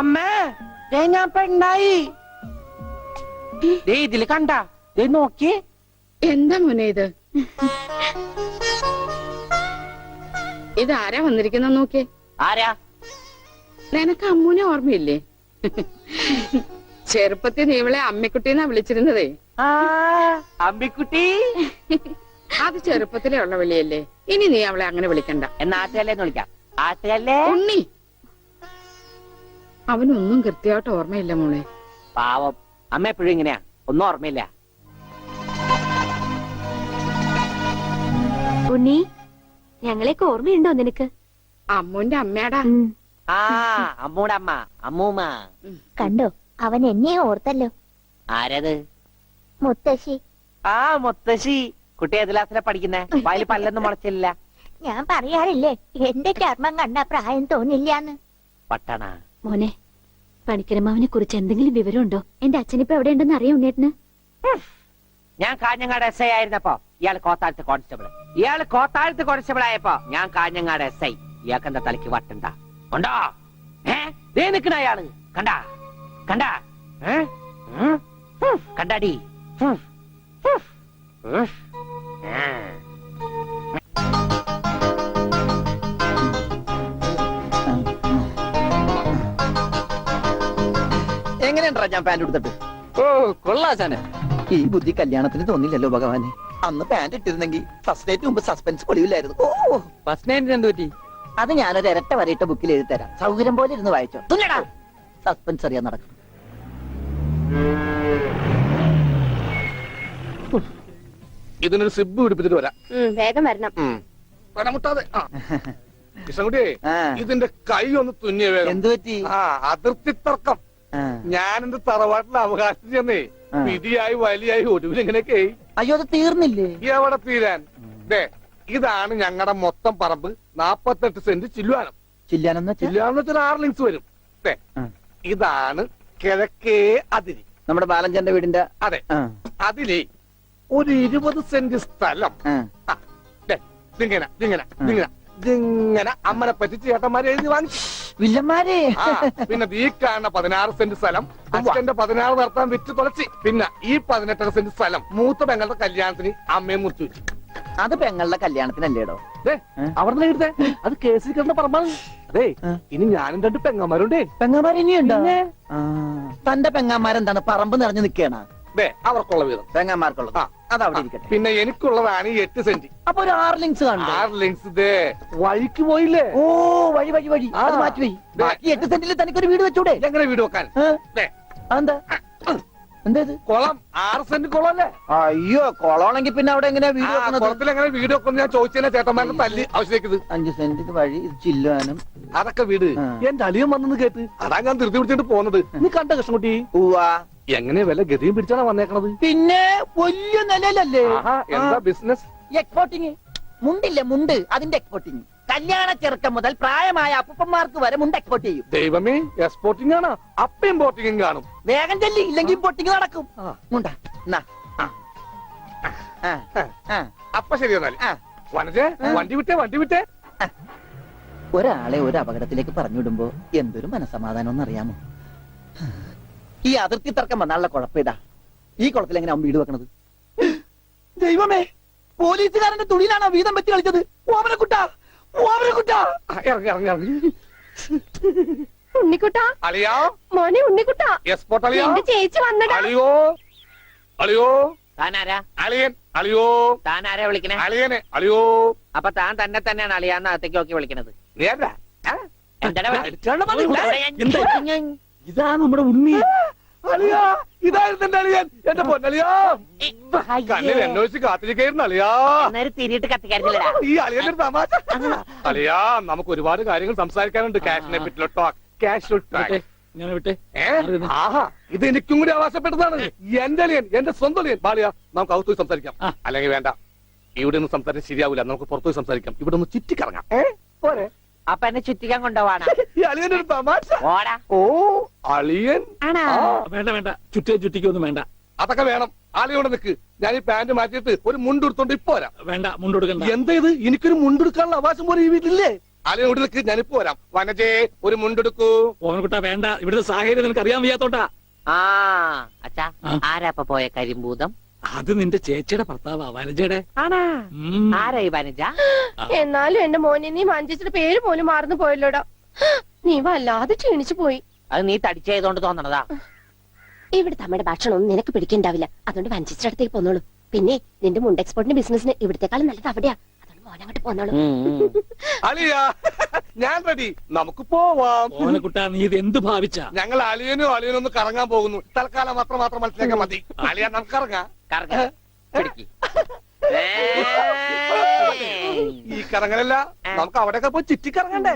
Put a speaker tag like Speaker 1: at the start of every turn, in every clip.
Speaker 1: അമ്മേ ഞാൻ പെണ്ണായി. ഇതില് കണ്ട നോക്കി.
Speaker 2: എന്താ മോനെ ഇത്? ഇതാരാ വന്നിരിക്കുന്ന നോക്കിയേ.
Speaker 1: ആരാ?
Speaker 2: നിനക്ക് അമ്മൂനെ ഓർമ്മയില്ലേ? ചെറുപ്പത്തിൽ നീ ഇവളെ അമ്മിക്കുട്ടിന്നാ വിളിച്ചിരുന്നതേ.
Speaker 1: അമ്മിക്കുട്ടി.
Speaker 2: അത് ചെറുപ്പത്തിലേ ഉള്ള വിളിയല്ലേ, ഇനി നീ അവളെ അങ്ങനെ വിളിക്കണ്ട.
Speaker 1: എന്നാ ആട്ടുകല്ലേന്ന് വിളിക്കാം. ആട്ടുകല്ലേ.
Speaker 2: ഉണ്ണി. അവനൊന്നും കൃത്യമായിട്ട് ഓർമ്മയില്ല മോളെ.
Speaker 1: പാവം അമ്മ എപ്പോഴും ഇങ്ങനെയാ, ഒന്നും ഓർമ്മയില്ല.
Speaker 3: ഉണ്ണി, ഞങ്ങളെയൊക്കെ ഓർമ്മയുണ്ടോ നിനക്ക്?
Speaker 2: അമ്മൂന്റെ അമ്മയാടാ.
Speaker 1: ആ അമ്മൂടെ അമ്മ, അമ്മൂമ്മ.
Speaker 3: കണ്ടോ, അവൻ എന്നെ ഓർത്തല്ലോ.
Speaker 1: ആരത്?
Speaker 3: മുത്തശ്ശി.
Speaker 1: ആ മുത്തശ്ശി. കുട്ടി ഏത് ക്ലാസ്സിലാ പഠിക്കുന്നേ? വായിൽ പല്ലൊന്നും മുളച്ചില്ല.
Speaker 3: ഞാൻ പറയാറില്ലേ, എന്റെ ചർമ്മം കണ്ട പ്രായം തോന്നില്ലാന്ന്.
Speaker 1: പട്ടണ
Speaker 3: മോനെ, പണിക്കരമാവിനെ കുറിച്ച് എന്തെങ്കിലും വിവരമുണ്ടോ? എന്റെ അച്ഛനിപ്പോ എവിടെ ഉണ്ടെന്ന് അറിയാം ഉണ്ണേട്ടന്?
Speaker 1: ഞാൻ കാഞ്ഞങ്ങാട് SI ആയിരുന്നപ്പോ ഇയാള് കോത്താഴത്ത് കോൺസ്റ്റബിൾ. ഇയാള് കോത്താഴത്ത് കോൺസ്റ്റബിൾ ആയപ്പോ ഞാൻ കാഞ്ഞങ്ങാട് SI. ഇയാൾക്ക് എന്താ തലയ്ക്ക് വട്ടുണ്ടാ? ഉണ്ടോ? ദേ നിക്കണ അയാള്. കണ്ടാ കണ്ടാ കണ്ടാടി.
Speaker 4: എങ്ങനെയുണ്ടാ ഞാൻ പാന്റ് എടുത്തിട്ട്?
Speaker 5: ഓ കൊള്ളാശാനെ.
Speaker 4: ഈ ബുദ്ധി കല്യാണത്തിന് തോന്നില്ലല്ലോ ഭഗവാനെ. അന്ന് പാന്റ് ഇട്ടിരുന്നെങ്കിൽ ഫസ്റ്റ് നൈറ്റ് മുമ്പ് സസ്പെൻസ് പൊളിയില്ലായിരുന്നു. ഓ
Speaker 5: ഫസ്റ്റ് നൈറ്റ് എന്ത് പറ്റി?
Speaker 4: അത് ഞാനൊരു ഇരട്ട വരയിട്ട ബുക്കിൽ എഴുതി തരാം. സൗകര്യം പോലെ ഇരുന്ന് വായിച്ചോ. സസ്പെൻസ് അറിയാൻ നടക്കും.
Speaker 5: ഇതിനൊരു സിബ് പിടിപ്പിച്ചിട്ട് വരാം.
Speaker 3: വേഗം വരണം.
Speaker 5: പനമുട്ടാതെ. കൃഷ്ണൻകുട്ടിയെ,
Speaker 4: ആ.
Speaker 5: ഇതിന്റെ കൈ ഒന്ന് തുന്നിയ വേഗം.
Speaker 4: എന്ത് പറ്റി?
Speaker 5: ആ അതിർത്തി തർക്കം. ഞാൻ എന്റെ തറവാട്ടിലെ അവകാശം ചെന്നേ വിധിയായി വലിയായി ഒടുവിൽ ഇങ്ങനെയൊക്കെ.
Speaker 4: അയ്യോ അത് തീർന്നില്ലേ?
Speaker 5: എവിടെ തീരാൻ? ദേ ഇതാണ് ഞങ്ങളുടെ മൊത്തം പറമ്പ്. 48 സെന്റ് ചില്ലുവാനം.
Speaker 4: ചില്ലാനെന്ന്
Speaker 5: ചില്ലുവാനം വെച്ചാൽ 6 ലിങ്സ് വരും. ദേ ഇതാണ് കിഴക്കേ അതിരി.
Speaker 4: നമ്മുടെ ബാലഞ്ചന്റെ വീടിന്റെ.
Speaker 5: അതെ. അതിലേ ഒരു 20 സെന്റ് സ്ഥലം. ഇങ്ങനെ ഇങ്ങനെ ഇങ്ങനെ ഇങ്ങനെ അമ്മനെ പറ്റിച്ച് ചേട്ടന്മാരെ എഴുതി വാങ്ങിച്ചു.
Speaker 4: വില്ലന്മാരെ.
Speaker 5: പിന്നെ ഈ കാണുന്ന 16 സെന്റ് സ്ഥലം അച്ഛന്റെ 16 നടത്താൻ വിറ്റ് തുളച്ചി. പിന്നെ ഈ 18 സെന്റ് സ്ഥലം മൂത്ത പെങ്ങളുടെ കല്യാണത്തിന് അമ്മയെ മുറിച്ചു വെച്ചു.
Speaker 4: അത് പെങ്ങളുടെ കല്യാണത്തിനല്ലേടോ?
Speaker 5: അവിടെ എഴുതേ അത് കേസിൽ കിടന്ന പറമ്പാണ്. അതെ ഇനി ഞാനും 2 പെങ്ങന്മാരുണ്ടേ.
Speaker 4: പെങ്ങന്മാർ ഇനിയുണ്ടോ? തന്റെ പെങ്ങന്മാരെന്താണ് പറമ്പ് നിറഞ്ഞു നിൽക്കണ?
Speaker 5: അവർക്കുള്ള വീതം
Speaker 4: പെങ്ങന്മാർക്കുള്ളത് അതവിടെ ഇരിക്കട്ടെ.
Speaker 5: പിന്നെ എനിക്കുള്ളതാണ് ഈ 8 സെന്റ്.
Speaker 4: അപ്പൊ ഒരു 6 ലിങ്സ് കാണും.
Speaker 5: 6 ലിങ്സ് വഴിക്ക് പോയില്ലേ?
Speaker 4: ഓ വഴി വഴി വഴി അത് മാറ്റിവെയ്. ബാക്കി 8 സെന്റിൽ തനിക്കൊരു വീട് വെച്ചൂടെ?
Speaker 5: എങ്ങനെ വീട് വെക്കാൻ?
Speaker 4: എന്താ എന്താ ഇത്?
Speaker 5: കുളം 6 സെന്റ് കുളം അല്ലേ?
Speaker 4: അയ്യോ കുളമാണെങ്കിൽ പിന്നെ അവിടെ എങ്ങനെയാ വീട് വെക്കുന്നത്?
Speaker 5: കുളത്തിൽ എങ്ങനെ വീട് വെക്കുന്നു ഞാൻ ചോദിച്ചതിനെ ചേട്ടന്മാരുടെ തല്ലി ആവശ്യത്തേക്ക്.
Speaker 4: 5 സെന്റിന് വഴി ഇത് ചില്ലുവാനും.
Speaker 5: അതൊക്കെ വീട് എന്റെ അളിയൻ വന്നെന്ന് കേട്ട് അതാ ഞാൻ ധൃതി പിടിച്ചിട്ട് പോകുന്നത്. നീ കണ്ട കൃഷ്ണൻകുട്ടി? എങ്ങനെ വില ഗതിയും പിടിച്ചാണ് വന്നേക്കണത്?
Speaker 4: പിന്നെ വലിയ നിലയിലല്ലേ?
Speaker 5: എന്താ ബിസിനസ്?
Speaker 4: എക്സ്പോർട്ടിങ്. മുണ്ടില്ലേ മുണ്ട്, അതിന്റെ എക്സ്പോർട്ടിങ്. കല്യാണ ചെറുക്കം മുതൽ പ്രായമായ അപ്പന്മാർക്ക് വരെ മുണ്ട് എക്സ്പോർട്ട് ചെയ്യും.
Speaker 5: ദൈവമേ, എക്സ്പോർട്ടിംഗ് ആണ്. അപ്പ ഇമ്പോർട്ടിംഗും കാണും.
Speaker 4: വേഗം ചെല്ലി, ഇല്ലെങ്കിൽ ഇമ്പോർട്ടിംഗ് നടക്കും.
Speaker 5: അപ്പൊ ശരി എന്നാൽ വനജേ വണ്ടി വിട്ടേ വണ്ടി വിട്ടേ.
Speaker 4: ഒരാളെ ഒരു അപകടത്തിലേക്ക് പറഞ്ഞുവിടുമ്പോ എന്തൊരു മനസമാധാനം എന്നറിയാമോ? ഈ അതിർത്തി തർക്കം വന്നാലുള്ള കുഴപ്പമിതാ. ഈ കുളത്തിൽ എങ്ങനെ വീട് വെക്കണത്? ദൈവമേ, പോലീസുകാരന്റെ തുണിയിലാണ് വീതം വെച്ച് കളിച്ചത്. ഓമനക്കുട്ടാ ഓമനക്കുട്ടാ.
Speaker 5: ഇറങ്ങി ഇറങ്ങി ഇറങ്ങി.
Speaker 3: ഉണ്ണിക്കുട്ടാ,
Speaker 5: അളിയാ
Speaker 3: മോനെ ഉണ്ണിക്കുട്ടാ.
Speaker 5: എക്സ്പോർട്ട് അളിയാ.
Speaker 3: എന്റെ ചേച്ചി വന്നടാ.
Speaker 5: അളിയോ അളിയോ.
Speaker 1: താനാരാ?
Speaker 5: അളിയൻ. അളിയോ.
Speaker 1: താനാരാ വിളിക്കണേ?
Speaker 5: അളിയനെ. അളിയോ.
Speaker 1: അപ്പൊ താൻ തന്നെ തന്നെയാണ് അളിയാന്ന് അകത്തേക്ക് നോക്കി വിളിക്കണത്.
Speaker 5: നീ ആരാ?
Speaker 4: ഇതാ നമ്മുടെ ഉണ്ണി.
Speaker 5: അളിയാ, ഇതായിരുന്നു എന്റെ അളിയൻ. എന്റെ പൊന്നളിയാ. കണ്ണിൽ അന്വേഷിച്ച് കാത്തിരിക്കായിരുന്നു അളിയാ.
Speaker 1: തിരിയിട്ട് കത്തിക്കാരുന്നില്ലടാ.
Speaker 5: ഈ അളിയന്റെ തമാശ. അളിയാ, നമുക്ക് ഒരുപാട് കാര്യങ്ങൾ സംസാരിക്കാനുണ്ട്. കാഷിനെ പറ്റിയുള്ള ടോക്ക്. Casual talk. ആഹാ, ഇത് എനിക്കും കൂടി അവകാശപ്പെട്ടതാണ്. എന്റെ അളിയൻ, എന്റെ സ്വന്തം അളിയൻ. ബാളിയ, നമുക്ക് അകത്ത് പോയി സംസാരിക്കാം. അല്ലെങ്കിൽ വേണ്ട, ഇവിടെ നിന്ന് സംസാരിക്കാൻ ശരിയാവില്ല. നമുക്ക് പുറത്തുപോയി സംസാരിക്കാം. ഇവിടെ ഒന്ന് ചുറ്റിക്കറങ്ങാം. പോരെ?
Speaker 1: അപ്പൊ എന്നെ ചുറ്റിക്കാൻ കൊണ്ടുപോവാണ്.
Speaker 5: ഈ അളിയന്റെ ഒരു തമാശ.
Speaker 1: ഓടാ.
Speaker 5: ഓ അളിയൻ.
Speaker 6: വേണ്ട വേണ്ട, ചുറ്റിക്കൊന്നും വേണ്ട.
Speaker 5: അതൊക്കെ വേണം. ആളിയോടെ നിൽക്ക്. ഞാൻ ഈ പാന്റ് മാറ്റിയിട്ട് ഒരു മുണ്ടെടുത്തോണ്ട് ഇപ്പൊ വരാം.
Speaker 6: വേണ്ട, മുണ്ടെടുക്കണ്ട.
Speaker 5: എന്താ ഇത്? എനിക്കൊരു മുണ്ടെടുക്കാനുള്ള അവകാശം പോലെ ഈ വീട്ടിലില്ലേ? അളിയൻ ഇവിടെ നിൽക്ക്, ഞാനിപ്പോ വരാം. വനജേ ഒരു മുണ്ടെടുക്കൂ.
Speaker 6: ഓമനക്കുട്ട വേണ്ട, ഇവിടുത്തെ സാഹചര്യം നിനക്ക് അറിയാൻ വയ്യാത്തോട്ടാ.
Speaker 1: ആ അച്ഛാ,
Speaker 6: ആ.
Speaker 1: ആരാപ്പ പോയ കരിമ്പൂതം?
Speaker 6: അത് നിന്റെ ചേച്ചിയുടെ ഭർത്താവാ, വനജയുടെ.
Speaker 1: ആണാ?
Speaker 6: ഉം.
Speaker 1: ആരായി വനജ?
Speaker 7: എന്നാലും എന്റെ മോനെ നീ മഞ്ചിച്ചിട്ട് പേര് പോലും മാറുന്നു പോയല്ലോടാ. നീ വല്ലാതെ ക്ഷീണിച്ചു പോയി.
Speaker 1: അത് നീ തടിച്ചതുകൊണ്ട് തോന്നണതാ.
Speaker 7: ഇവിടുത്തെ അമ്മയുടെ ഭക്ഷണം ഒന്നും നിനക്ക് പിടിക്കണ്ടാവില്ല. അതുകൊണ്ട് വഞ്ചിച്ചിട്ട് അടുത്തേക്ക് പോന്നോളൂ. പിന്നെ നിന്റെ മുണ്ട് എക്സ്പോർട്ടിന്റെ ബിസിനസിന് ഇവിടത്തെക്കാളും നല്ലത് അവിടെയാ. അതുകൊണ്ട് മോനങ്ങോട്ട് പോന്നോളൂ.
Speaker 5: അളിയ ഞാൻ റെഡി, നമുക്ക് പോവാം.
Speaker 6: ഓമനക്കുട്ട, നീ ഇത് എന്ത് ഭാവിച്ചാ?
Speaker 5: ഞങ്ങൾ അളിയനും ഒന്ന് കറങ്ങാൻ പോകുന്നു. തൽക്കാലം മാത്രം മനസ്സിലാക്കാൻ മതി. അളിയ നമുക്ക് ഇറങ്ങാം.
Speaker 1: കറങ്ങ, പിടിക്ക്.
Speaker 5: ഈ കറങ്ങലല്ല, നമുക്ക് അവിടെയൊക്കെ പോയി ചുറ്റിക്കറങ്ങണ്ടേ?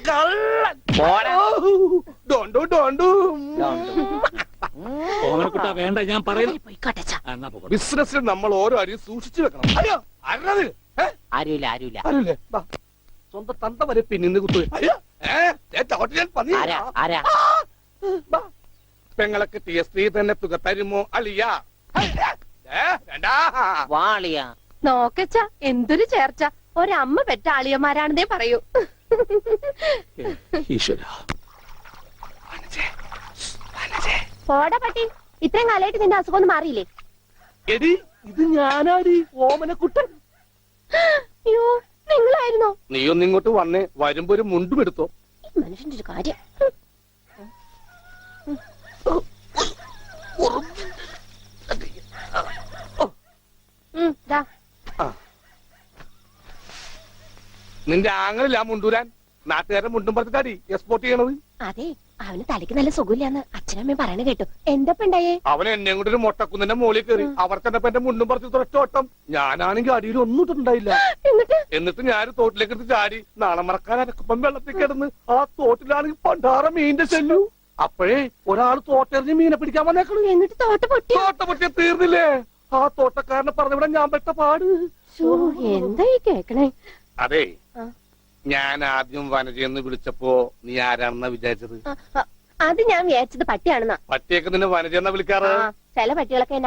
Speaker 5: കള്ളൻ.
Speaker 1: പോടാ.
Speaker 5: ഡോണ്ടു ഡോണ്ടു.
Speaker 6: ഓമനക്കുട്ട വേണ്ട, ഞാൻ പറയുന്നു.
Speaker 7: പോയിക്കോട്ടെ അച്ഛാ.
Speaker 6: എന്നാ പോകട്ടെ.
Speaker 5: ബിസിനസ്സിൽ നമ്മൾ ഓരോ അരിയും സൂക്ഷിച്ചു വെക്കണം. അയ്യോ അരുത്.
Speaker 1: ആരുമില്ല, ആരുമില്ല.
Speaker 5: ആരുല്ലേ? ദാ, സ്വന്തം തന്ത വരെ പിന്നിന്ന് കുത്തു. അയ്യോ ചവിട്ടിയാൽ പന്നി.
Speaker 1: ആരാ? ആരാ?
Speaker 5: ബാ. പെങ്ങളൊക്കെ ടി എസ് തന്നെ തുക തരുമോ അളിയ? വേണ്ടാ.
Speaker 1: വാളിയ.
Speaker 7: നോക്കച്ച എന്തൊരു ചേർച്ച. ഒരമ്മ പെറ്റ ആളിയന്മാരാണെന്നേ പറയൂ.
Speaker 6: ഈശ്വര.
Speaker 7: പോടാ പട്ടി. ഇത്രയും കാലമായിട്ട് നിന്റെ അസുഖം ഒന്നും മാറിയില്ലേ?
Speaker 5: എടി ഇത് ഞാനാടി, ഓമനക്കുട്ടൻ.
Speaker 7: അയ്യോ നിങ്ങളായിരുന്നോ?
Speaker 5: നീയൊന്ന് ഇങ്ങോട്ട് വന്നേ, വരുമ്പോ ഒരു മുണ്ടും എടുത്തോ.
Speaker 7: ഈ മനുഷ്യന്റെ ഒരു കാര്യം. ദാ.
Speaker 5: നിന്റെ ആങ്ങളില്ല മുണ്ടൂരാൻ. നാട്ടുകാരെ മുണ്ടും പറഞ്ഞിട്ടാടി എക്സ്പോർട്ട് ചെയ്യണത്.
Speaker 7: അതെ, അവന് തലയ്ക്ക് നല്ല സുഖമില്ലാന്ന് അച്ഛനമ്മയും പറയണ കേട്ടു. എന്താ ഉണ്ടായേ?
Speaker 5: അവൻ എന്നെ കൊണ്ട് ഒരു മൊട്ടക്കുന്നിന്റെ മുകളിൽ കയറി. അവർ തന്നെ എന്റെ മുണ്ടും പറിച്ച് ഒറ്റോട്ടം. ഞാനാണെങ്കിൽ അടിയിൽ ഒന്നും ഇട്ടിട്ടുണ്ടായില്ല. എന്നിട്ട് ഞാൻ തോട്ടിലേക്ക് എടുത്ത് ചാടി. നാളെ മറക്കാൻ അനക്കപ്പം വെള്ളത്തിൽ കിടന്ന് ആ തോട്ടിലാണെങ്കിൽ പണ്ടാറ മീനിന്റെ ചെല്ലു. അപ്പോഴേ ഒരാൾ തോട്ടെറിഞ്ഞ് മീനെ പിടിക്കാൻ വന്നേക്കണു.
Speaker 7: എന്നിട്ട് തോട്ട പൊട്ടി.
Speaker 5: തോട്ട പൊട്ടിയ തീർന്നില്ലേ? ആ തോട്ടക്കാരനെ പറഞ്ഞവിടെ ഞാൻ പെട്ട പാട്.
Speaker 7: എന്താ ഈ കേക്കണേ?
Speaker 5: അതെ,
Speaker 7: ആ.
Speaker 5: ഞാൻ ആദ്യം വനജയെന്ന് വിളിച്ചപ്പോ നീ ആരാണെന്നാ വിചാരിച്ചത്?
Speaker 7: അത് ഞാൻ വിചാരിച്ചത് പട്ടിയാണെന്നാ.
Speaker 5: പട്ടിയൊക്കെ നിന്നെ വനജയെന്നാ വിളിക്കാറ്.
Speaker 7: ചില പട്ടികളൊക്കെ എന്നെ